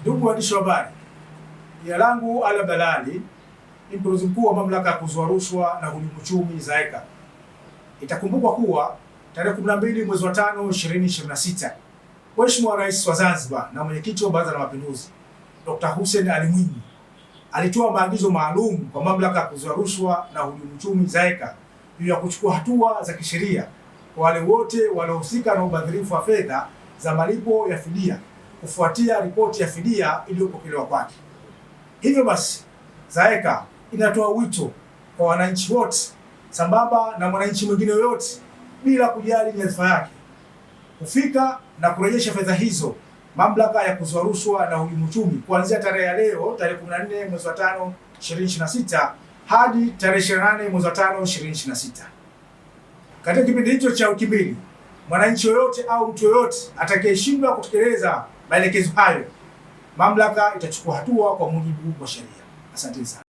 Ndugu waandishi wa habari, jina langu Ali Abdalali, ni mkurugenzi mkuu wa mamlaka ya kuzuia rushwa na uhujumu uchumi ZAECA. Itakumbukwa kuwa tarehe 12 mwezi wa 5 2026, Mheshimiwa Rais wa Zanzibar na mwenyekiti wa Baraza la Mapinduzi Dr. Hussein Ali Mwinyi alitoa maagizo maalum kwa mamlaka ya kuzuia rushwa na uhujumu uchumi ZAECA juu ya kuchukua hatua za kisheria kwa wale wote waliohusika na ubadhirifu wa fedha za malipo ya fidia kufuatia ripoti ya fidia iliyopokelewa kwake. Hivyo basi, ZAECA inatoa wito kwa wananchi wote sambamba na mwananchi mwingine yoyote bila kujali nyadhifa yake kufika na kurejesha fedha hizo mamlaka ya kuzuia rushwa na uhujumu uchumi kuanzia tarehe ya leo tarehe 14 mwezi wa 5 2026 hadi tarehe 28 mwezi wa 5 2026. Katika kipindi hicho cha wiki mbili, mwananchi yoyote au mtu yoyote atakayeshindwa kutekeleza maelekezo hayo, mamlaka itachukua hatua kwa mujibu wa sheria. Asante sana.